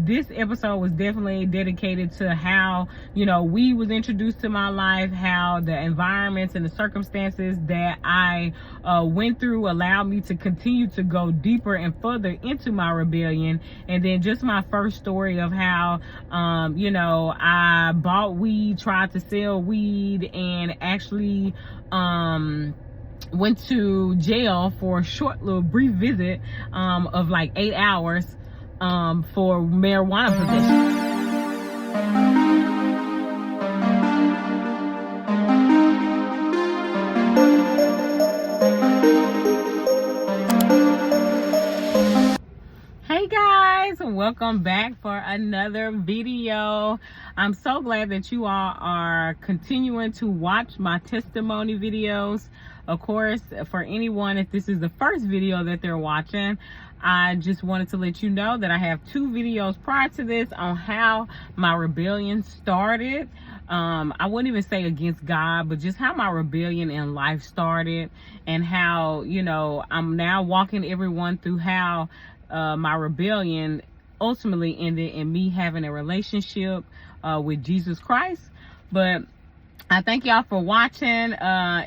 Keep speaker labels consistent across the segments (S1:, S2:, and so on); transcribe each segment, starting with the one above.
S1: this episode was definitely dedicated to how, you know, weed was introduced to my life, how the environments and the circumstances that I went through allowed me to continue to go deeper and further into my rebellion. And then just my first story of how, you know, I bought weed, tried to sell weed, and actually went to jail for a short little brief visit of like 8 hours for marijuana possession. Hey guys, welcome back for another video. I'm so glad that you all are continuing to watch my testimony videos. Of course, for anyone, if this is the first video that they're watching, I just wanted to let you know that I have 2 videos prior to this on how my rebellion started. I wouldn't even say against God, but just how my rebellion in life started, and how, you know, I'm now walking everyone through how my rebellion ultimately ended in me having a relationship with Jesus Christ. But I thank y'all for watching.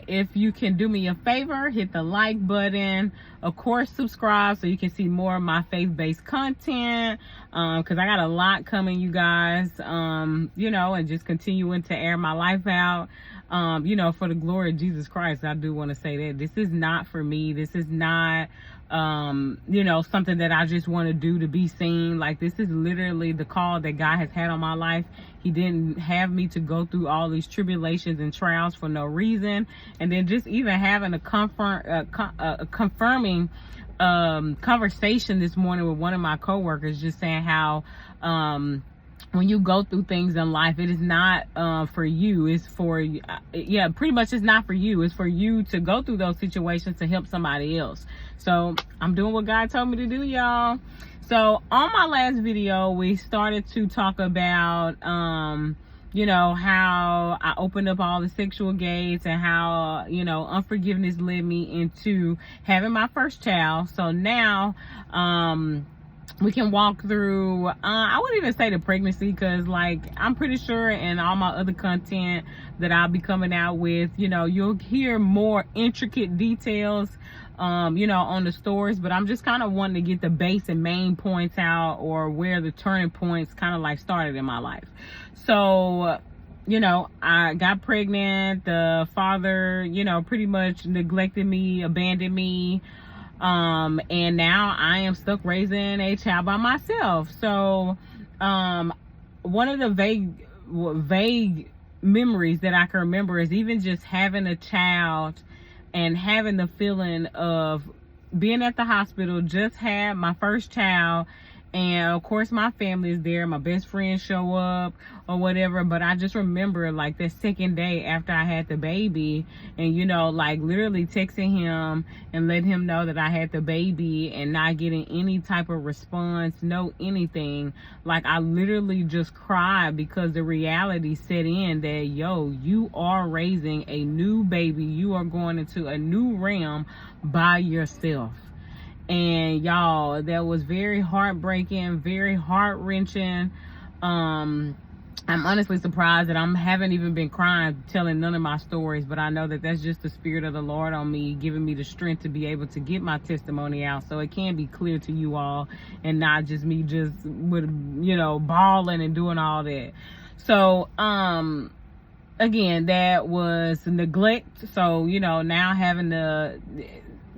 S1: If you can do me a favor, hit the like button. Of course, subscribe so you can see more of my faith-based content, because I got a lot coming, you guys, you know, and just continuing to air my life out, you know, for the glory of Jesus Christ. I do want to say that this is not for me. This is not you know, something that I just want to do to be seen. Like, this is literally the call that God has had on my life. He didn't have me to go through all these tribulations and trials for no reason. And then just even having a confirming conversation this morning with one of my coworkers, just saying how when you go through things in life, it is not for you. It's for, yeah, pretty much it's not for you. It's for you to go through those situations to help somebody else. So I'm doing what God told me to do, y'all. So on my last video, we started to talk about, you know, how I opened up all the sexual gates and how, you know, unforgiveness led me into having my first child. So now, we can walk through, I wouldn't even say the pregnancy, because like I'm pretty sure in all my other content that I'll be coming out with, you know, you'll hear more intricate details, you know, on the stories. But I'm just kind of wanting to get the base and main points out, or where the turning points kind of like started in my life. So, you know, I got pregnant. The father, you know, pretty much neglected me, abandoned me. And now I am stuck raising a child by myself. So, one of the vague memories that I can remember is even just having a child and having the feeling of being at the hospital, just had my first child. And of course my family is there, my best friends show up or whatever, but I just remember like that second day after I had the baby, and you know, like literally texting him and letting him know that I had the baby and not getting any type of response, no anything. Like I literally just cried, because the reality set in that, yo, you are raising a new baby, you are going into a new realm by yourself. And y'all, that was very heartbreaking, very heart-wrenching. I'm honestly surprised that I haven't even been crying telling none of my stories, but I know that that's just the spirit of the Lord on me, giving me the strength to be able to get my testimony out, so it can be clear to you all, and not just me just with, you know, bawling and doing all that. So again, that was neglect. So, you know, now having the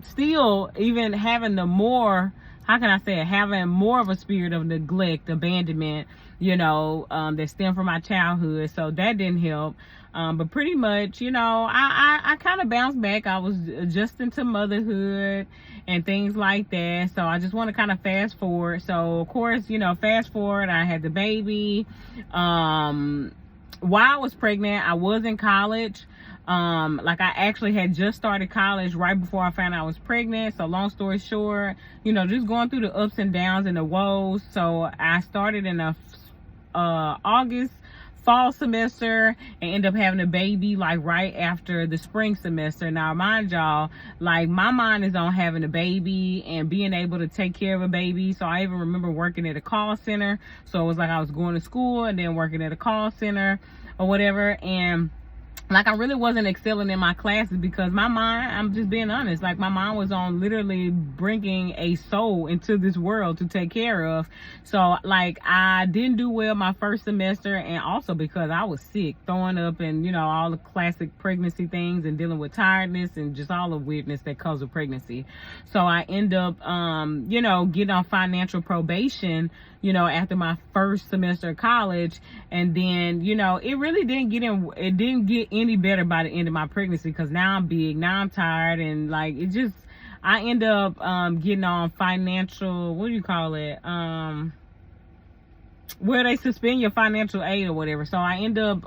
S1: still even having the more, how can I say it, having more of a spirit of neglect, abandonment, you know, that stemmed from my childhood. So that didn't help. But pretty much, you know, I kind of bounced back. I was adjusting to motherhood and things like that. So I just want to kind of fast forward. So of course, you know, fast forward, I had the baby. While I was pregnant, I was in college. Like I actually had just started college right before I found out I was pregnant. So long story short, you know, just going through the ups and downs and the woes. So I started in August fall semester and end up having a baby like right after the spring semester. Now mind y'all, like my mind is on having a baby and being able to take care of a baby. So I even remember working at a call center. So it was like I was going to school and then working at a call center or whatever. And like I really wasn't excelling in my classes because my mind, I'm just being honest, like my mind was on literally bringing a soul into this world to take care of. So like I didn't do well my first semester, and also because I was sick, throwing up, and you know, all the classic pregnancy things and dealing with tiredness and just all the weirdness that comes with pregnancy. So I end up you know, getting on financial probation, you know, after my first semester of college. And then, you know, it really didn't get any better by the end of my pregnancy, because now I'm big, now I'm tired, and like it just, I end up getting on financial, what do you call it, where they suspend your financial aid or whatever. So I end up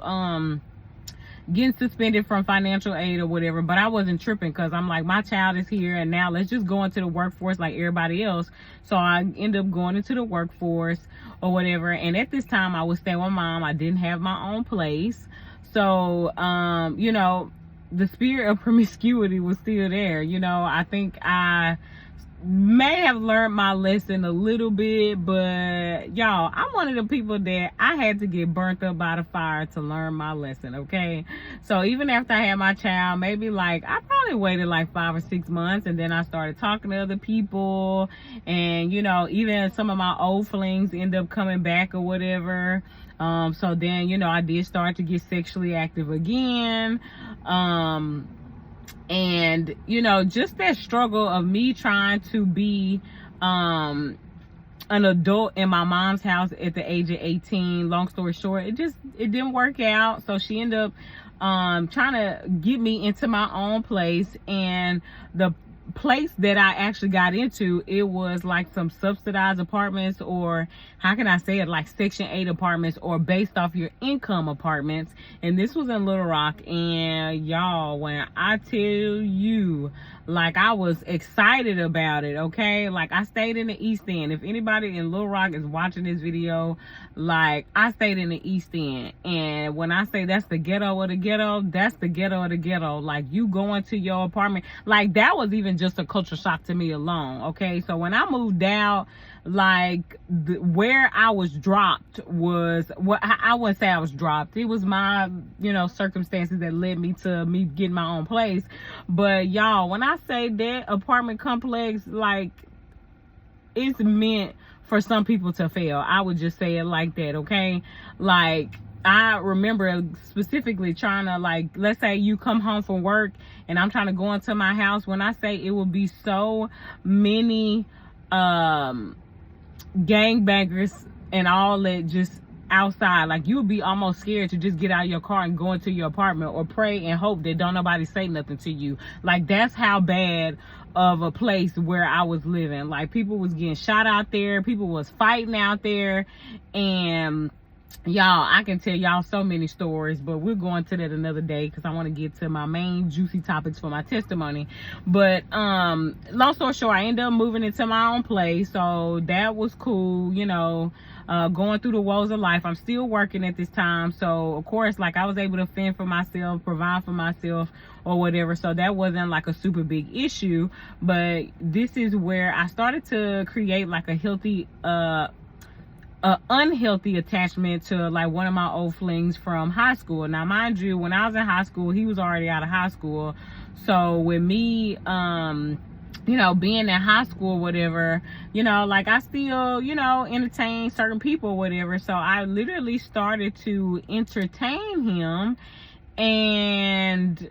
S1: getting suspended from financial aid or whatever, but I wasn't tripping because I'm like, my child is here and now let's just go into the workforce like everybody else. So I end up going into the workforce or whatever. And at this time I was staying with mom. I didn't have my own place. So, you know, the spirit of promiscuity was still there. You know, I think I may have learned my lesson a little bit, but y'all, I'm one of the people that I had to get burnt up by the fire to learn my lesson, okay? So even after I had my child, maybe like I probably waited like 5 or 6 months, and then I started talking to other people, and you know, even some of my old flings end up coming back or whatever. So then, you know, I did start to get sexually active again. And you know, just that struggle of me trying to be an adult in my mom's house at the age of 18, long story short, it didn't work out. So she ended up trying to get me into my own place, and the place that I actually got into, it was like some subsidized apartments, or how can I say it, like Section 8 apartments, or based off your income apartments. And this was in Little Rock. And y'all, when I tell you, like I was excited about it, okay? Like I stayed in the East End. If anybody in Little Rock is watching this video, like I stayed in the East End. And when I say that's the ghetto of the ghetto, that's the ghetto of the ghetto. Like you go into your apartment, like that was even just a culture shock to me alone, okay? So when I moved out, like where I was dropped was, what I wouldn't say I was dropped, it was my, you know, circumstances that led me to me getting my own place. But y'all, when I say that apartment complex, like it's meant for some people to fail. I would just say it like that, okay? Like I remember specifically trying to, like, let's say you come home from work and I'm trying to go into my house. When I say it would be so many gangbangers and all that just outside, like you would be almost scared to just get out of your car and go into your apartment, or pray and hope that don't nobody say nothing to you. Like that's how bad of a place where I was living. Like people was getting shot out there, people was fighting out there, and y'all, I can tell y'all so many stories, but we're going to that another day because I want to get to my main juicy topics for my testimony. But long story short, I ended up moving into my own place, so that was cool, you know. Going through the woes of life. I'm still working at this time, so of course, like I was able to fend for myself, provide for myself or whatever, so that wasn't like a super big issue. But this is where I started to create like a healthy unhealthy attachment to like one of my old flings from high school. Now mind you, when I was in high school, he was already out of high school. So with me you know, being in high school or whatever, you know, like I still, you know, entertain certain people or whatever. So I literally started to entertain him, and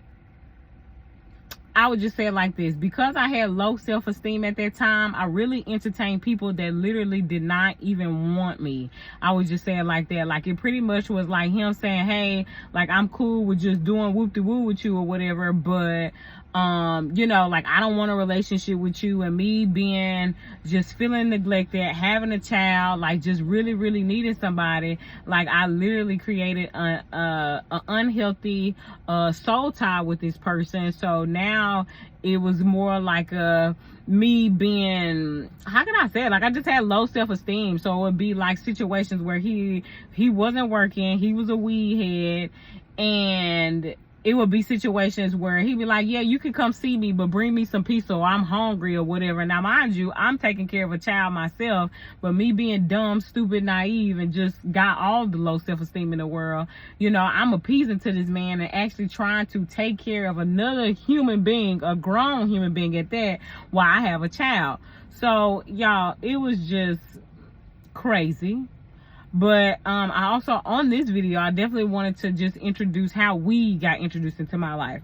S1: I would just say it like this: because I had low self-esteem at that time, I really entertained people that literally did not even want me. I would just say it like that. Like it pretty much was like him saying, hey, like I'm cool with just doing whoop-de-woo with you or whatever, but like, I don't want a relationship with you, and me being just feeling neglected, having a child, like just really, really needing somebody. Like, I literally created a unhealthy soul tie with this person. So now it was more like me being, how can I say it? Like, I just had low self-esteem. So it would be like situations where he wasn't working, he was a weed head, and it would be situations where he'd be like, yeah, you can come see me, but bring me some pizza, or I'm hungry or whatever. Now, mind you, I'm taking care of a child myself, but me being dumb, stupid, naive, and just got all the low self-esteem in the world, I'm appeasing to this man and actually trying to take care of another human being, a grown human being at that, while I have a child. So, y'all, it was just crazy. But I also, on this video, I definitely wanted to just introduce how we got introduced into my life.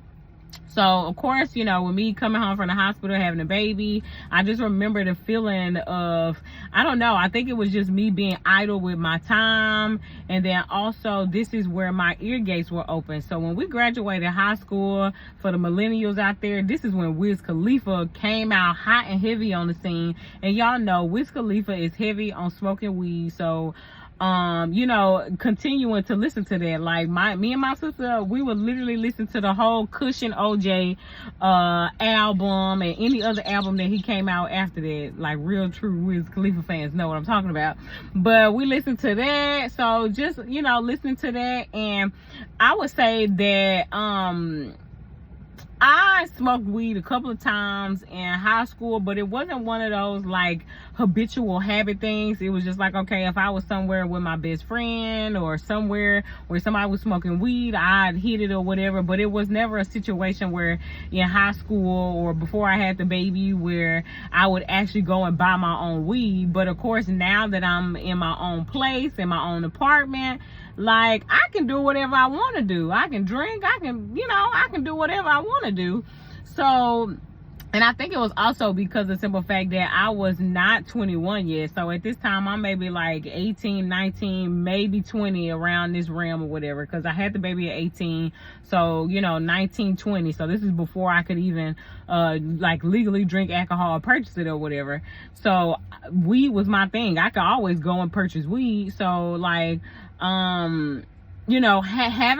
S1: So, of course, with me coming home from the hospital, having a baby, I just remember the feeling of, I don't know, I think it was just me being idle with my time. And then also, this is where my ear gates were open. So when we graduated high school, for the millennials out there, this is when Wiz Khalifa came out hot and heavy on the scene. And y'all know Wiz Khalifa is heavy on smoking weed. So continuing to listen to that, like me and my sister, we would literally listen to the whole Cushion OJ album and any other album that he came out after that. Like, real true Wiz Khalifa fans know what I'm talking about. But we listened to that, so just listening to that. And I would say that I smoked weed a couple of times in high school, but it wasn't one of those like habitual habit things. It was just like, okay, if I was somewhere with my best friend or somewhere where somebody was smoking weed, I'd hit it or whatever. But it was never a situation where in high school or before I had the baby where I would actually go and buy my own weed. But of course, now that I'm in my own place, in my own apartment, like, I can do whatever I want to do. I can drink, I can do whatever I want to do. So, and I think it was also because of the simple fact that I was not 21 yet. So at this time, I'm maybe like 18, 19, maybe 20, around this realm or whatever. Because I had the baby at 18. So, 19, 20. So this is before I could even like legally drink alcohol or purchase it or whatever. So weed was my thing. I could always go and purchase weed. So like, having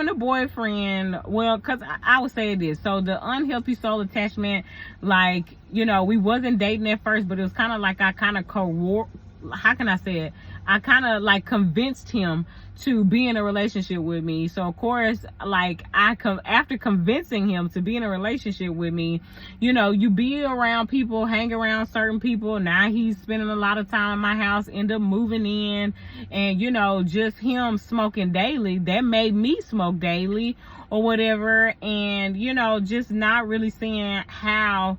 S1: a boyfriend, well, because I would say this, so the unhealthy soul attachment, like, we wasn't dating at first, but it was kind of like I kind of how can I say it? I kind of like convinced him to be in a relationship with me. So of course, like, after convincing him to be in a relationship with me, you be around people, hang around certain people. Now he's spending a lot of time in my house, end up moving in, and just him smoking daily, that made me smoke daily or whatever. And just not really seeing how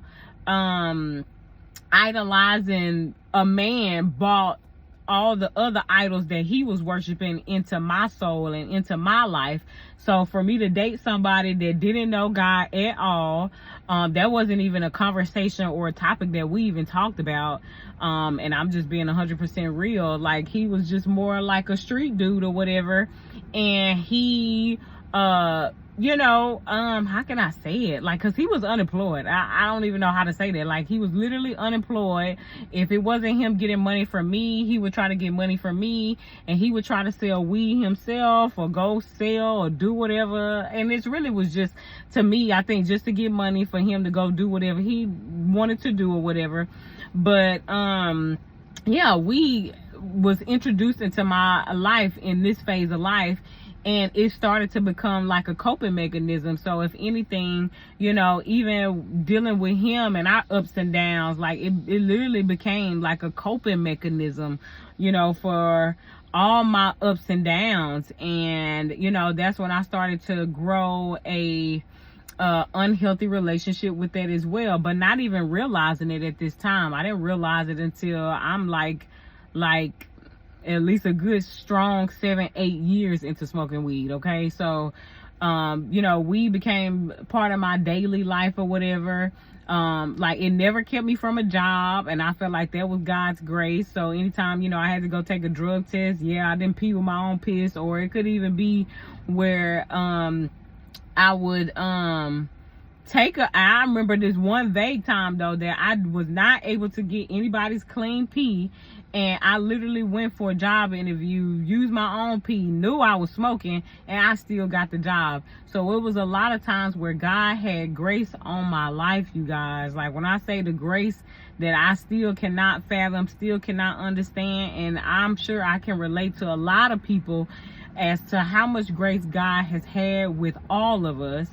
S1: idolizing a man brought all the other idols that he was worshiping into my soul and into my life. So for me to date somebody that didn't know God at all, that wasn't even a conversation or a topic that we even talked about. And I'm just being 100% real. Like, he was just more like a street dude or whatever. And he, how can I say it? Like, cause he was unemployed. I don't even know how to say that. Like, he was literally unemployed. If it wasn't him getting money from me, he would try to get money from me, and he would try to sell weed himself or go sell or do whatever. And it really was just, to me, I think, just to get money for him to go do whatever he wanted to do or whatever. But, yeah, we was introduced into my life in this phase of life. And it started to become like a coping mechanism. So if anything, even dealing with him and our ups and downs, like it literally became like a coping mechanism, for all my ups and downs. And, that's when I started to grow a unhealthy relationship with that as well, but not even realizing it at this time. I didn't realize it until I'm like at least a good strong 7-8 years into smoking weed. Okay, so weed became part of my daily life or whatever. Like, it never kept me from a job, and I felt like that was God's grace. So anytime I had to go take a drug test, I didn't pee with my own piss. Or it could even be where I would I remember this one vague time though that I was not able to get anybody's clean pee, and I literally went for a job interview, used my own pee, knew I was smoking, and I still got the job. So it was a lot of times where God had grace on my life, you guys. Like when I say the grace that I still cannot fathom, still cannot understand, and I'm sure I can relate to a lot of people as to how much grace God has had with all of us.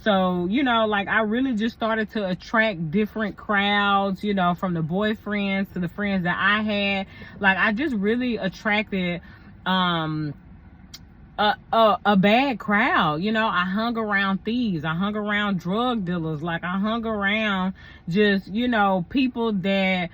S1: So, you know, like I really just started to attract different crowds, you know, from the boyfriends to the friends that I had. Like I just really attracted a bad crowd. You know, I hung around thieves, I hung around drug dealers, like I hung around just, you know, people that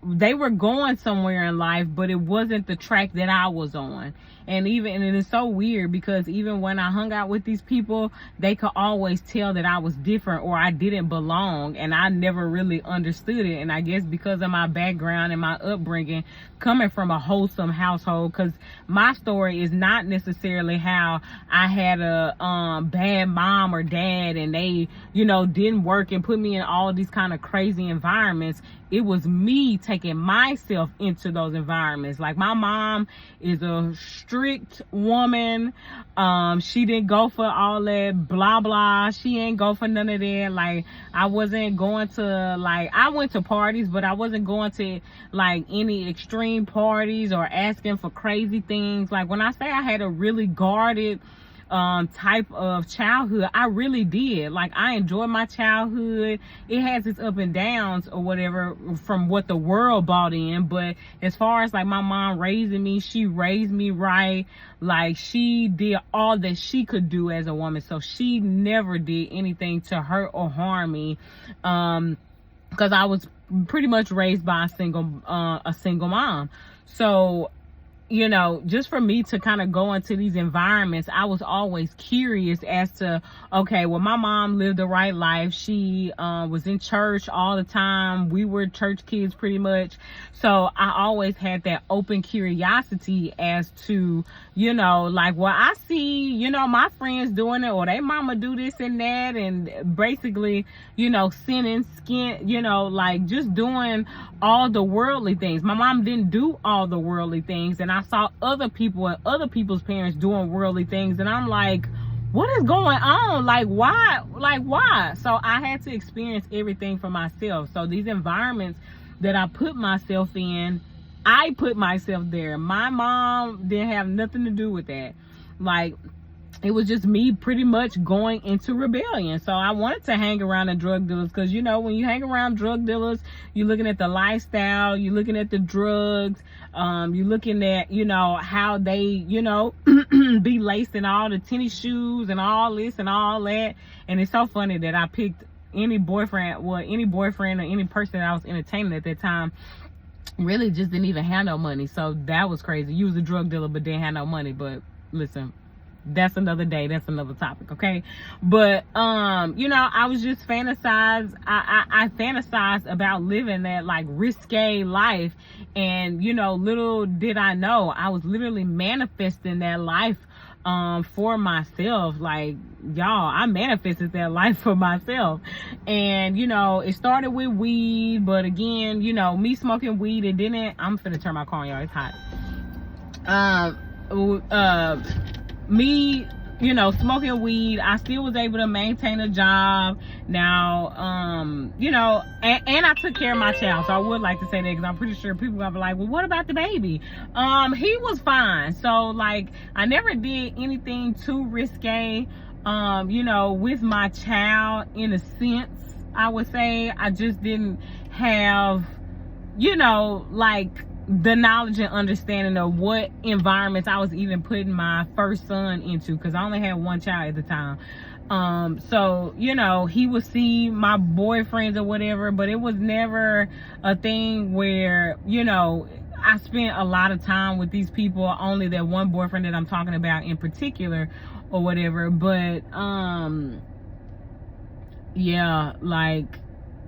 S1: they were going somewhere in life, but it wasn't the track that I was on. And it's so weird because even when I hung out with these people, they could always tell that I was different or I didn't belong, and I never really understood it. And I guess because of my background and my upbringing, coming from a wholesome household, because my story is not necessarily how I had a bad mom or dad and they, you know, didn't work and put me in all these kind of crazy environments. It was me taking myself into those environments. Like my mom is a strict woman. She didn't go for all that blah blah. She ain't go for none of that. Like I wasn't going to, like, I went to parties, but I wasn't going to like any extreme parties or asking for crazy things. Like when I say I had a really guarded type of childhood, I really did. Like I enjoyed my childhood. It has its up and downs or whatever from what the world bought in, but as far as like my mom raising me, she raised me right. Like she did all that she could do as a woman, so she never did anything to hurt or harm me, because I was pretty much raised by a single mom. So, you know, just for me to kind of go into these environments, I was always curious as to, okay, well, my mom lived the right life. She was in church all the time. We were church kids pretty much. So I always had that open curiosity as to, you know, like, well, I see, you know, my friends doing it, or they mama do this and that, and basically, you know, sinning, skin, you know, like just doing all the worldly things. My mom didn't do all the worldly things, and I saw other people and other people's parents doing worldly things, and I'm like, what is going on? Like why? So I had to experience everything for myself. So these environments that I put myself in, I put myself there. My mom didn't have nothing to do with that. Like it was just me pretty much going into rebellion. So I wanted to hang around the drug dealers, because, you know, when you hang around drug dealers, you're looking at the lifestyle, you're looking at the drugs, you're looking at, you know, how they, you know, be laced in all the tennis shoes and all this and all that. And it's so funny that I picked any boyfriend or any person that I was entertaining at that time really just didn't even have no money. So that was crazy. You was a drug dealer but didn't have no money. But listen, that's another day, that's another topic, okay? But you know, I was just I fantasized about living that like risque life, and you know, little did I know I was literally manifesting that life for myself. Like, y'all, I manifested that life for myself. And you know, it started with weed, but again, you know, me smoking weed, it didn't, I'm finna turn my car on, y'all, it's hot. Me, you know, smoking weed, I still was able to maintain a job. Now, you know, and I took care of my child. So I would like to say that, because I'm pretty sure people are like, well, what about the baby? He was fine. So like, I never did anything too risque, you know, with my child, in a sense. I would say I just didn't have, you know, like the knowledge and understanding of what environments I was even putting my first son into, because I only had one child at the time. So, you know, he would see my boyfriends or whatever, but it was never a thing where, you know, I spent a lot of time with these people, only that one boyfriend that I'm talking about in particular or whatever. But yeah, like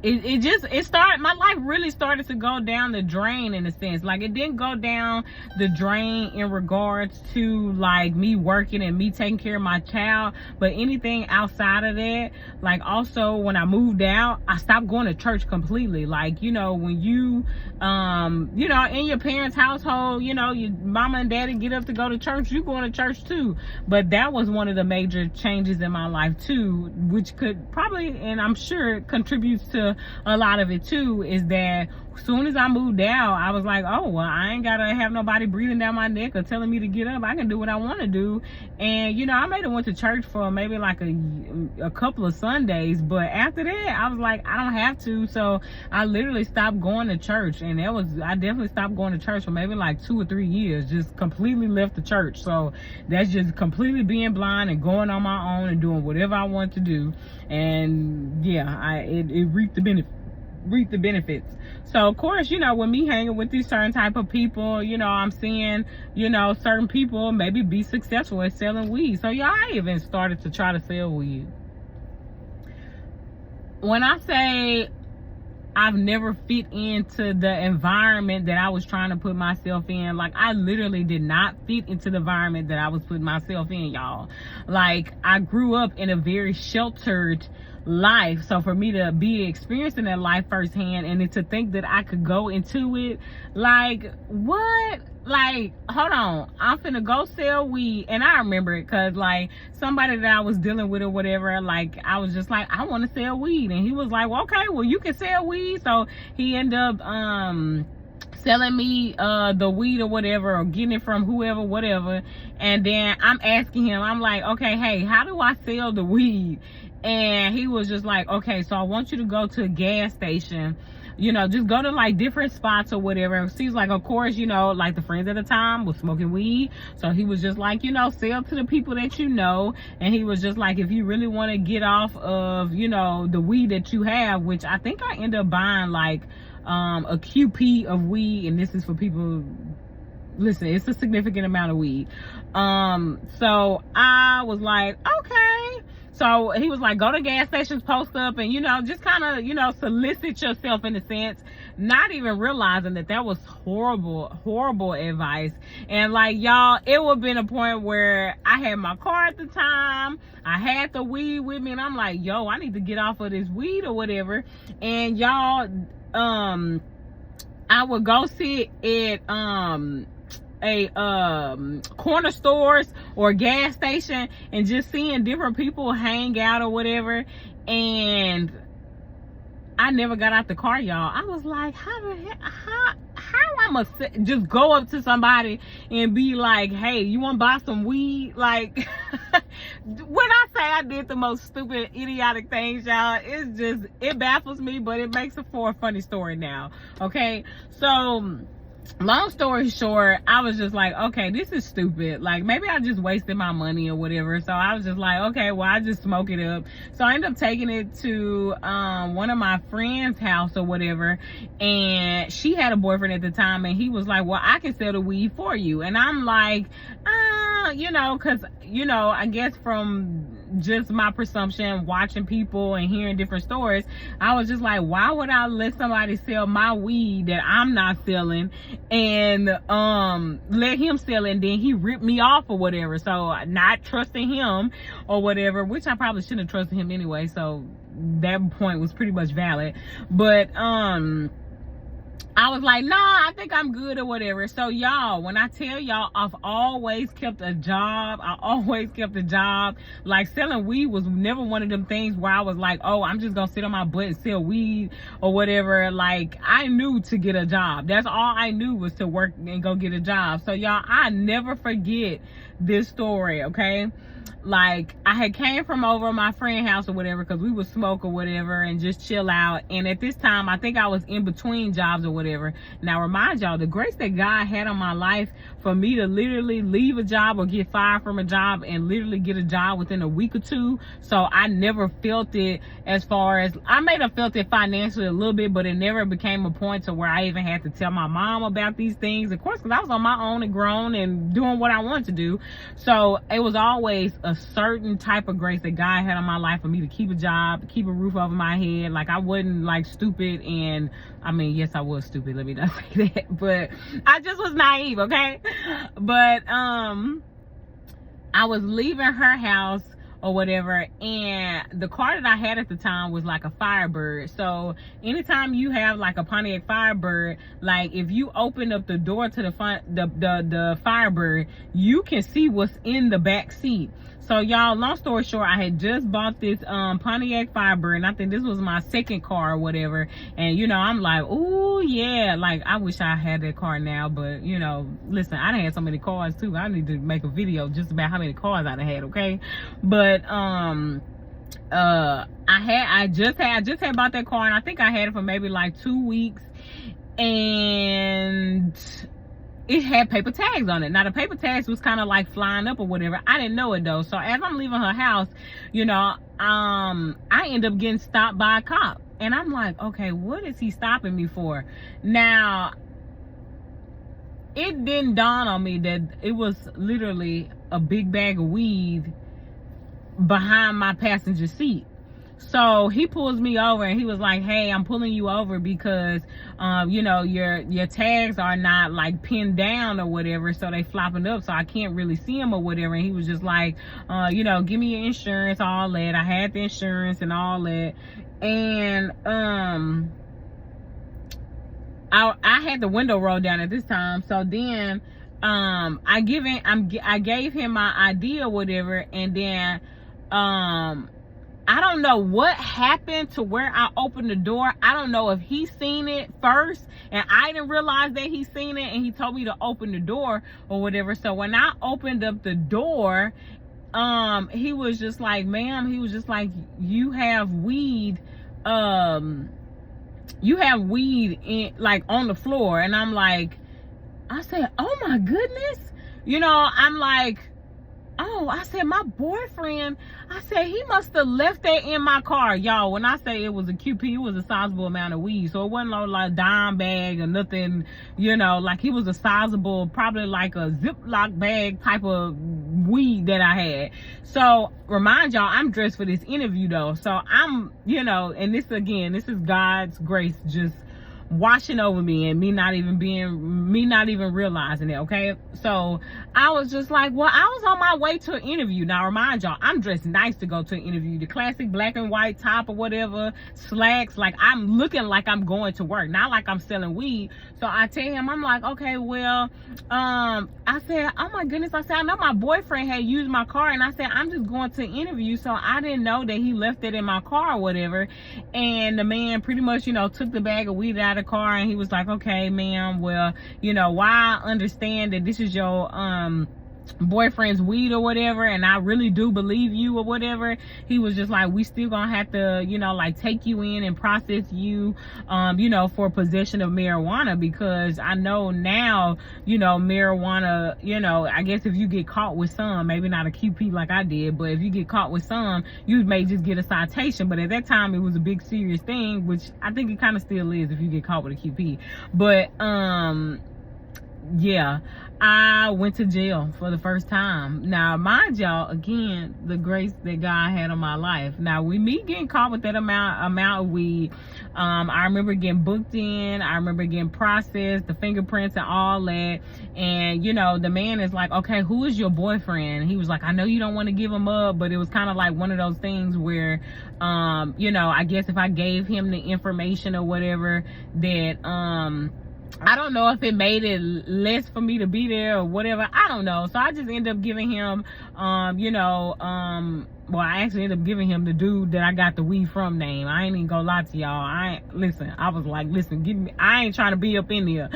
S1: it started, my life really started to go down the drain, in a sense. Like, it didn't go down the drain in regards to like me working and me taking care of my child, but anything outside of that. Like, also when I moved out, I stopped going to church completely. Like, you know, when you you know, in your parents' household, you know, your mama and daddy get up to go to church, you going to church too. But that was one of the major changes in my life too, which could probably, and I'm sure contributes to a lot of it too, is that as soon as I moved out, I was like, oh, well, I ain't gotta have nobody breathing down my neck or telling me to get up. I can do what I want to do. And you know, I made it went to church for maybe like a couple of Sundays, but after that I was like, I don't have to. So I literally stopped going to church, and I definitely stopped going to church for maybe like 2 or 3 years, just completely left the church. So that's just completely being blind and going on my own and doing whatever I want to do. And yeah, it reaped the benefits. So of course, you know, with me hanging with these certain type of people, you know, I'm seeing, you know, certain people maybe be successful at selling weed. So yeah, I even started to try to sell weed. When I say I've never fit into the environment that I was trying to put myself in, like, I literally did not fit into the environment that I was putting myself in, y'all. Like, I grew up in a very sheltered life, so for me to be experiencing that life firsthand, and then to think that I could go into it, like, what? Like, hold on, I'm finna go sell weed. And I remember it because, like, somebody that I was dealing with or whatever, like, I was just like, I want to sell weed. And he was like, well, okay, well, you can sell weed. So he ended up selling me the weed or whatever, or getting it from whoever, whatever. And then I'm asking him, I'm like, okay, hey, how do I sell the weed? And he was just like, okay, so I want you to go to a gas station, you know, just go to like different spots or whatever. Seems like, of course, you know, like the friends at the time was smoking weed. So he was just like, you know, sell to the people that you know. And he was just like, if you really want to get off of, you know, the weed that you have, which I think I ended up buying like a QP of weed. And this is for people, listen, it's a significant amount of weed. So I was like, okay. So he was like, go to gas stations, post up, and, you know, just kind of, you know, solicit yourself in a sense, not even realizing that that was horrible advice. And like, y'all, it would have been a point where I had my car at the time, I had the weed with me, and I'm like, yo, I need to get off of this weed or whatever. And y'all, I would go sit at corner stores or gas station and just seeing different people hang out or whatever, and I never got out the car, y'all. I was like, how I'm gonna just go up to somebody and be like, hey, you want to buy some weed? Like, when I say I did the most stupid, idiotic things, y'all, it baffles me, but it makes it for a funny story now. Okay, so long story short, I was just like, okay, this is stupid. Like, maybe I just wasted my money or whatever. So I was just like, okay, well, I just smoke it up. So I ended up taking it to one of my friend's house or whatever. And she had a boyfriend at the time. And he was like, well, I can sell the weed for you. And I'm like, you know, because, you know, I guess from just my presumption, watching people and hearing different stories, I was just like, why would I let somebody sell my weed that I'm not selling and let him sell it, and then he ripped me off or whatever? So not trusting him or whatever, which I probably shouldn't have trusted him anyway, so that point was pretty much valid. But I was like, nah, I think I'm good or whatever. So y'all, when I tell y'all, I've always kept a job. Like, selling weed was never one of them things where I was like, oh, I'm just gonna sit on my butt and sell weed or whatever. Like, I knew to get a job. That's all I knew, was to work and go get a job. So y'all, I never forget this story, okay? Like, I had came from over my friend's house or whatever, because we would smoke or whatever and just chill out. And at this time, I think I was in between jobs or or whatever. Now, remind y'all, the grace that God had on my life for me to literally leave a job or get fired from a job and literally get a job within a week or two. So I never felt it, as far as, I may have felt it financially a little bit, but it never became a point to where I even had to tell my mom about these things, of course, because I was on my own and grown and doing what I wanted to do. So it was always a certain type of grace that God had on my life for me to keep a job, keep a roof over my head. Like, I wasn't like stupid, and I mean, yes, I was stupid, let me not say that, but I just was naive, okay? But I was leaving her house or whatever, and the car that I had at the time was like a Firebird. So anytime you have like a Pontiac Firebird, like if you open up the door to the Firebird, you can see what's in the back seat. So y'all, long story short, I had just bought this Pontiac Firebird, and I think this was my second car or whatever. And you know, I'm like, oh yeah, like I wish I had that car now. But you know, listen, I done had so many cars too. I need to make a video just about how many cars I done had, okay? But I just had bought that car, and I think I had it for maybe like 2 weeks, and it had paper tags on it. Now the paper tags was kind of like flying up or whatever. I didn't know it though. So as I'm leaving her house, you know, I end up getting stopped by a cop, and I'm like, okay, what is he stopping me for? Now it didn't dawn on me that it was literally a big bag of weed behind my passenger seat. So he pulls me over, and he was like, hey, I'm pulling you over because you know, your tags are not like pinned down or whatever, so they flopping up, so I can't really see them or whatever. And he was just like, you know, give me your insurance, all that. I had the insurance and all that, and I had the window rolled down at this time. So then I gave him my ID or whatever, and then I don't know what happened to where I opened the door. I don't know if he seen it first and I didn't realize that he seen it, and he told me to open the door or whatever. So when I opened up the door, he was just like, ma'am, he was just like, you have weed in, like, on the floor. And I'm like, I said, oh my goodness, you know, I'm like, oh, I said, my boyfriend, I said, he must have left that in my car. Y'all, when I say it was a QP, it was a sizable amount of weed. So it wasn't no like dime bag or nothing, you know, like he was a sizable, probably like a Ziploc bag type of weed that I had. So remind y'all, I'm dressed for this interview though. So I'm, you know, and this is God's grace just washing over me, and me not even realizing it, okay? So I was just like, well, I was on my way to an interview. Now remind y'all, I'm dressed nice to go to an interview, the classic black and white top or whatever, slacks, like I'm looking like I'm going to work, not like I'm selling weed. So I tell him, I'm like, okay, well, I said, oh my goodness, I said, I know my boyfriend had used my car, and I said, I'm just going to an interview, so I didn't know that he left it in my car or whatever. And the man pretty much, you know, took the bag of weed out of the car, and he was like, okay, ma'am, well, you know, while I understand that this is your boyfriend's weed or whatever, and I really do believe you or whatever, he was just like, we still gonna have to, you know, like take you in and process you, you know, for possession of marijuana, because I know now, you know, marijuana, you know, I guess if you get caught with some, maybe not a QP like I did, but if you get caught with some, you may just get a citation. But at that time it was a big serious thing, which I think it kind of still is if you get caught with a QP. But yeah, I went to jail for the first time. Now, mind y'all, again, the grace that God had on my life. Now, with me getting caught with that amount of weed, I remember getting booked in. I remember getting processed, the fingerprints and all that. And, you know, the man is like, okay, who is your boyfriend? And he was like, I know you don't want to give him up, but it was kind of like one of those things where, you know, I guess if I gave him the information or whatever, that, I don't know if it made it less for me to be there or whatever. I don't know. So I just ended up giving him, you know, well, I actually ended up giving him the dude that I got the weed from name. I ain't even gonna lie to y'all. I was like, listen, give me, I ain't trying to be up in there.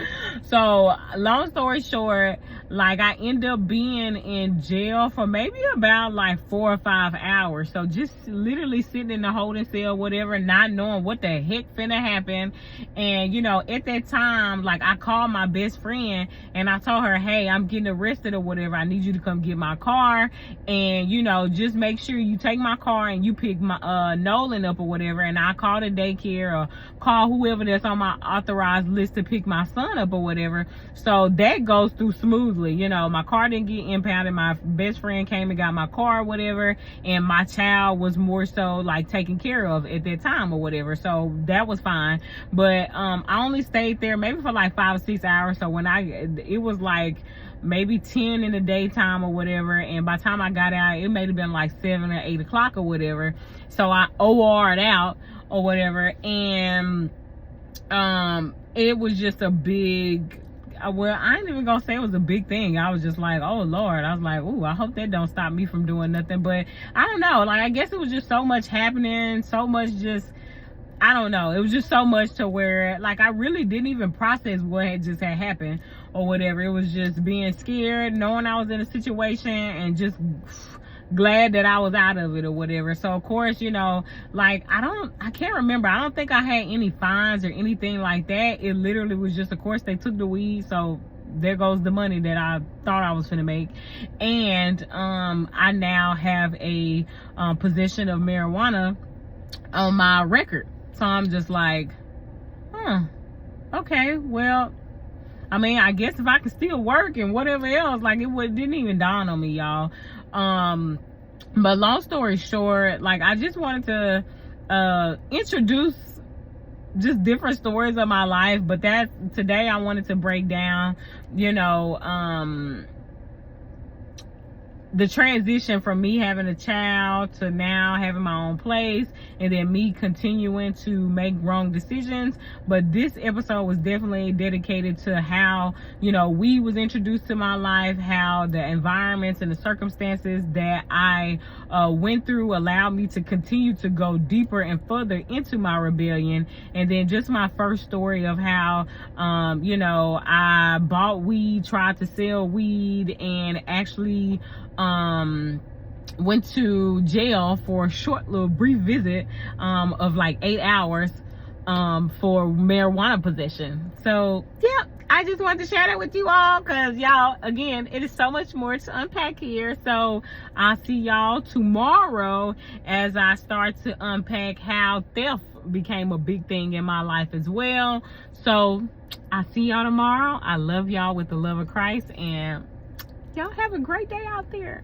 S1: So long story short, like, I end up being in jail for maybe about like 4 or 5 hours. So just literally sitting in the holding cell, whatever, not knowing what the heck finna happen. And, you know, at that time, like, I called my best friend and I told her, hey, I'm getting arrested or whatever. I need you to come get my car. And, you know, just make sure you take my car and you pick my Nolan up or whatever. And I call the daycare or call whoever that's on my authorized list to pick my son up or whatever. So that goes through smoothly. You know, my car didn't get impounded. My best friend came and got my car or whatever, and my child was more so like taken care of at that time or whatever. So that was fine. But I only stayed there maybe for like 5 or 6 hours. So when it was like maybe 10 in the daytime or whatever, and by the time I got out, it may have been like 7 or 8 o'clock or whatever. So I OR'd out or whatever, and it was just a big, well, I ain't even gonna say it was a big thing. I was just like, oh Lord. I was like, ooh, I hope that don't stop me from doing nothing. But I don't know, like, I guess it was just so much happening, so much just, I don't know, it was just so much to where, like, I really didn't even process what had just had happened or whatever. It was just being scared, knowing I was in a situation, and just glad that I was out of it or whatever. So of course, you know, like, I can't remember, I don't think I had any fines or anything like that. It literally was just, of course, they took the weed, so there goes the money that I thought I was gonna make. And I now have a possession of marijuana on my record. So I'm just like, okay, well, I mean, I guess if I could still work and whatever else, like, didn't even dawn on me, y'all. But long story short, like, I just wanted to introduce just different stories of my life. But today I wanted to break down, you know, the transition from me having a child to now having my own place, and then me continuing to make wrong decisions. But this episode was definitely dedicated to how, you know, weed was introduced to my life, how the environments and the circumstances that I went through allowed me to continue to go deeper and further into my rebellion. And then just my first story of how, you know, I bought weed, tried to sell weed, and actually went to jail for a short little brief visit of like 8 hours for marijuana possession. So yeah, I just wanted to share that with you all, because y'all, again, it is so much more to unpack here. So I'll see y'all tomorrow as I start to unpack how theft became a big thing in my life as well. So I'll see y'all tomorrow. I love y'all with the love of Christ, and y'all have a great day out there.